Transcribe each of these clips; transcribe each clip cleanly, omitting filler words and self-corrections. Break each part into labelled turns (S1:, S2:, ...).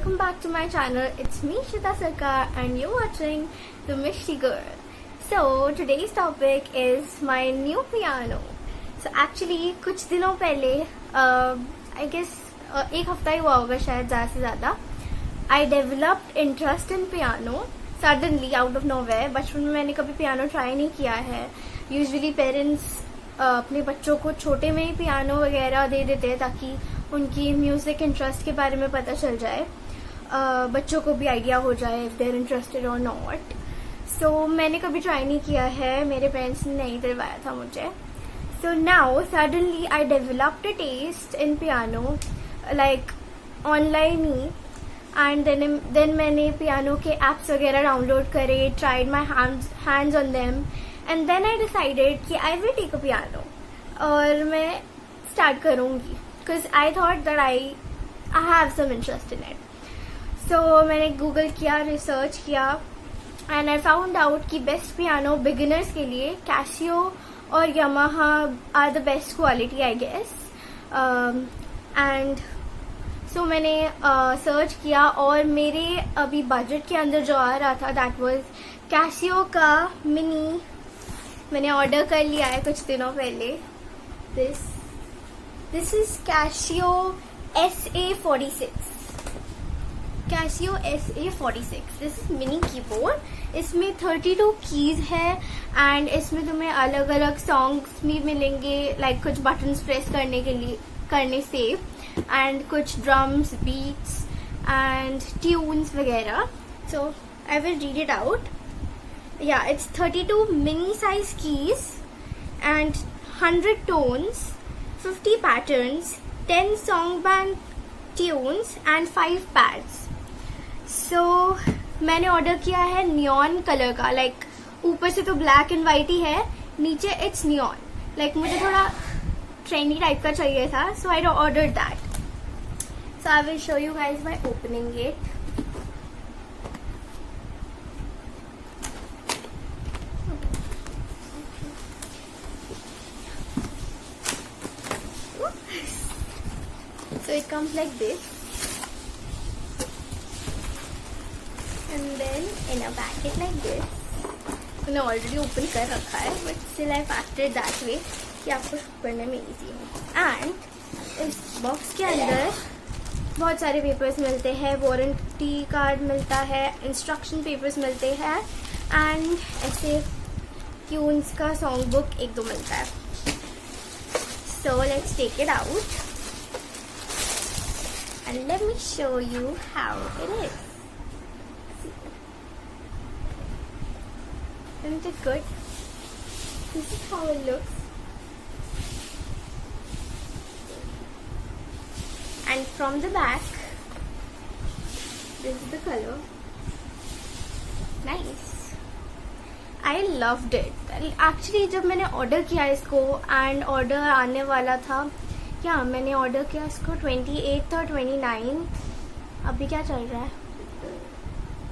S1: welcome back to my channel. It's me Shita Sarkar and you're watching The Mishti Girl. So today's topic is my new piano. So actually कुछ दिनों पहले I guess एक हफ्ता ही हुआ होगा शायद ज़्यादा से ज़्यादा I developed interest in piano suddenly out of nowhere. बचपन में मैंने कभी पियानो ट्राई नहीं किया है. यूजुअली पेरेंट्स अपने बच्चों को छोटे में ही पियानो वगैरह दे देते हैं ताकि उनकी म्यूजिक इंटरेस्ट के बारे में पता चल जाए, बच्चों को भी आइडिया हो जाए इफ दे आर इंटरेस्टेड और नॉट. सो मैंने कभी ट्राई नहीं किया है, मेरे पेरेंट्स ने नहीं दिलवाया था मुझे. So now suddenly I developed a taste in piano like online ही. एंड देन मैंने पियानो के एप्स वगैरह डाउनलोड करे, tried my hands on them and then I decided कि I will take a piano और मैं स्टार्ट करूँगी because I thought that I have some interest in it. So मैंने Google किया, रिसर्च किया and I found out कि best piano beginners के लिए कैसियो और Yamaha are the best quality I guess. And so मैंने search किया और मेरे अभी बजट के अंदर जो आ रहा था दैट वाज कैसियो का मिनी. मैंने ऑर्डर कर लिया है कुछ दिनों पहले. This is Casio SA46. Casio SA46. This is mini keyboard. इसमें 32 कीज है एंड इसमें तुम्हें अलग अलग सॉन्ग्स भी मिलेंगे लाइक कुछ बटन्स प्रेस करने से एंड कुछ ड्रम्स, बीट्स एंड ट्यून्स वगैरह. So I will read it out. Yeah it's 32 mini size keys and 100 tones, 50 patterns, 10 song bank tunes and 5 pads. So मैंने ऑर्डर किया है नियॉन कलर का. Like ऊपर से तो ब्लैक एंड वाइट ही है, नीचे इट्स नियॉन. लाइक मुझे थोड़ा ट्रेंडी टाइप का चाहिए था, so I order that. So I will show you guys by opening it. So it comes like this and then in a packet like this. मैंने already open कर रखा है but still I packed it that way कि आपको करने में easy हो. And इस बॉक्स के अंदर बहुत सारे पेपर्स मिलते हैं, वारंटी कार्ड मिलता है, इंस्ट्रक्शन पेपर्स मिलते हैं एंड ऐसे ट्यून्स का सॉन्ग बुक एक दो मिलता है. So let's take it out. And let me show you how it is. See. Isn't it good? This is how it looks. And from the back, this is the color. Nice. I loved it. Actually, जब मैंने order किया इसको and order आने वाला था, क्या मैंने order किया इसको 28 और 29. अभी क्या चल रहा है,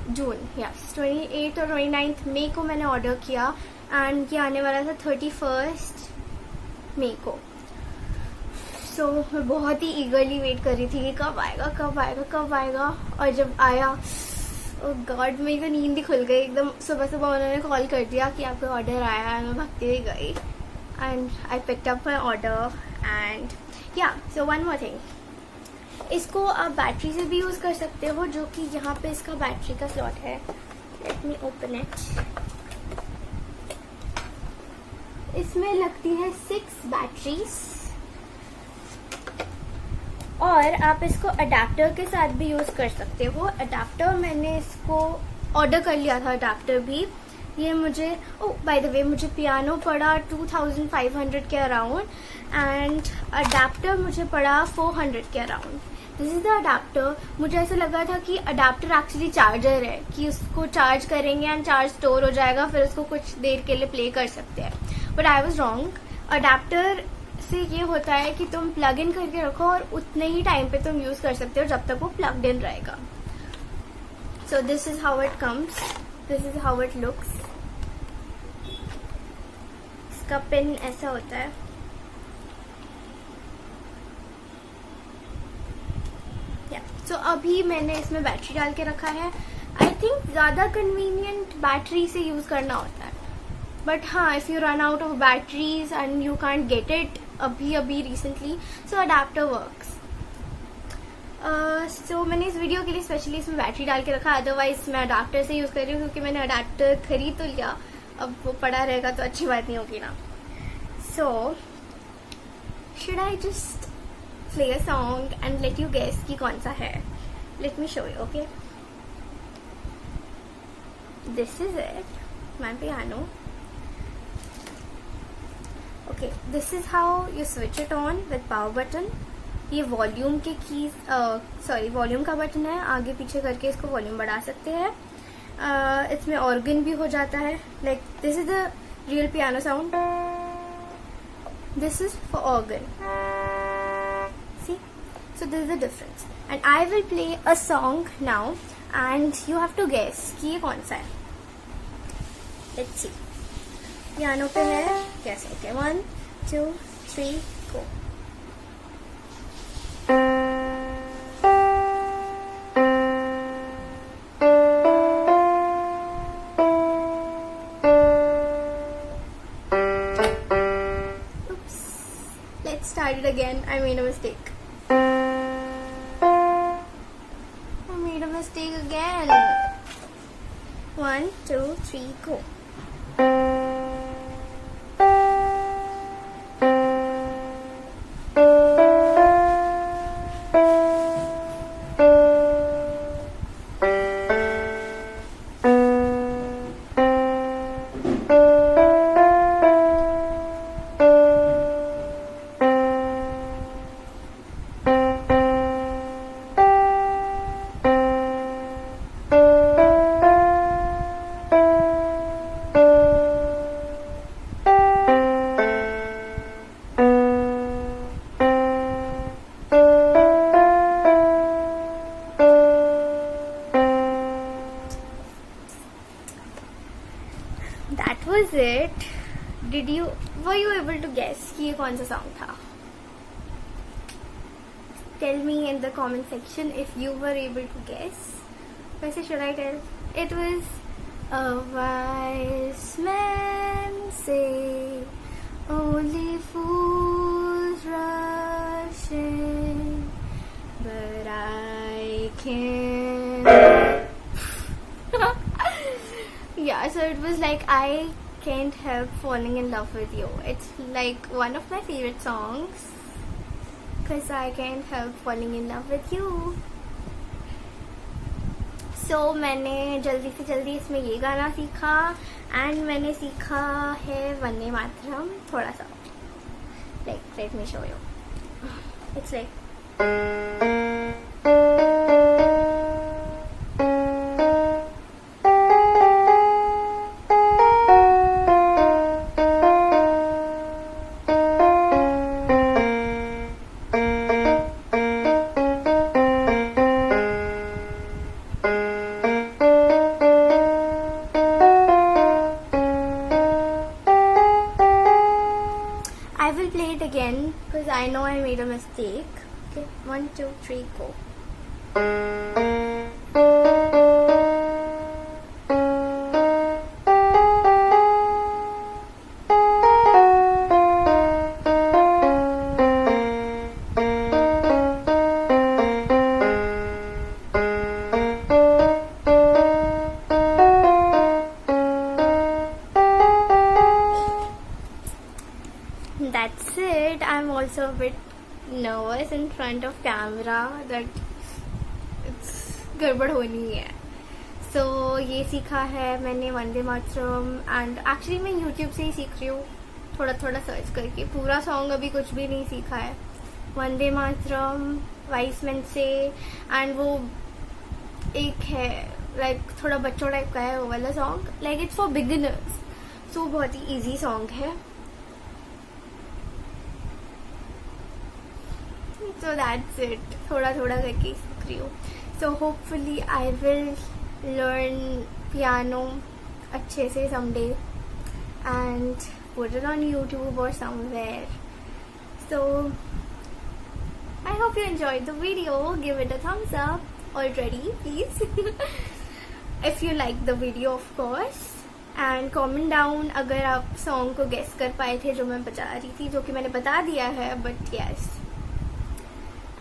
S1: जून. यस 28 और 29 मई को मैंने ऑर्डर किया एंड ये आने वाला था 31 मई को. सो मैं बहुत ही ईगरली वेट कर रही थी कि कब आएगा कब आएगा कब आएगा. और जब आया, ओह गॉड, मेरी तो नींद ही खुल गई एकदम. सुबह सुबह उन्होंने कॉल कर दिया कि आपका ऑर्डर आया है. मैं भागती हुई गई and I picked up my order and yeah. So one more thing, इसको आप बैटरी से भी यूज कर सकते हो, जो कि यहाँ पे इसका बैटरी का स्लॉट है. Let me open it. इसमें लगती है 6 बैटरीज और आप इसको अडेप्टर के साथ भी यूज कर सकते हो. अडेप्टर मैंने इसको ऑर्डर कर लिया था, अडेप्टर भी. ये मुझे बाय द वे मुझे पियानो पड़ा 2500 के अराउंड एंड अडेप्टर मुझे पड़ा 400 के around. This is the adapter. मुझे ऐसा लगा था कि अडेप्टर एक्चुअली चार्जर है, कि उसको चार्ज करेंगे एंड चार्ज स्टोर हो जाएगा, फिर उसको कुछ देर के लिए प्ले कर सकते हैं. But I was wrong. Adapter से ये होता है कि तुम प्लग इन करके रखो और उतने ही टाइम पे तुम यूज कर सकते हो जब तक वो प्लग्ड इन रहेगा. सो this is how it comes. This is how it looks. इसका पिन ऐसा होता है. सो अभी मैंने इसमें बैटरी डाल के रखा है. आई थिंक ज़्यादा कन्वीनियंट बैटरी से यूज़ करना होता है. बट हाँ, if you run out of batteries and you can't get it अभी रिसेंटली, सो अडेप्टर वर्क्स. सो मैंने इस वीडियो के लिए स्पेशली इसमें बैटरी डाल के रखा. अदरवाइज मैं अडेप्टर से यूज़ कर रही हूँ क्योंकि मैंने अडेप्टर खरीद तो लिया, अब वो पड़ा रहेगा तो अच्छी बात नहीं होगी ना. So should I just play a song and let you guess कि कौन सा है? Let me show you. Okay, this is it, my piano. Okay, this is how you switch it on with power button. ये volume के keys volume का button है. आगे पीछे करके इसको वॉल्यूम बढ़ा सकते हैं. इसमें ऑर्गन भी हो जाता है. Like this is the real piano sound. This is for organ. See, so this is the difference. And I will play a song now and you have to guess कि ये कौन सा है. Let's see. पियानो पे है कैसे? Okay, 1 2 3 go. Let's start it again. I made a mistake. I made a mistake again. 1 2 3 go. That was it. Were you able to guess कि ये कौन सा song था? Tell me in the comment section if you were able to guess. वैसे should I tell? It was a wise man say only fools rush in, but I can't. Yeah, so it was like I can't help falling in love with you. It's like one of my favorite songs because I can't help falling in love with you. So मैंने जल्दी से जल्दी इसमें ये गाना सीखा and मैंने सीखा है वंदे मातरम थोड़ा सा. Like let me show you. It's like I will play it again because I know I made a mistake. Okay, 1 2 3 go. That's it. I'm also a bit nervous in front of camera that it's गड़बड़ होनी है. So ये सीखा है मैंने Vande Mataram and actually मैं YouTube से ही सीख रही हूँ थोड़ा थोड़ा सर्च करके. पूरा सॉन्ग अभी कुछ भी नहीं सीखा है. वंदे मातरम वाइस मैन से एंड वो एक है लाइक थोड़ा बच्चों टाइप का है वो वाला song. Like it's for beginners. So बहुत ही इजी सॉन्ग है. So that's it. थोड़ा थोड़ा करके सीख रही हूँ. So hopefully I will learn piano अच्छे से someday and put it on YouTube or somewhere. So I hope you enjoyed the video. Give it a thumbs up. already, please. If you like the video, of course. And comment down अगर आप song को guess कर पाए थे जो मैं बता रही थी, जो कि मैंने बता दिया है, but yes.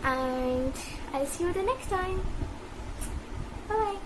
S1: And I'll see you the next time. Bye.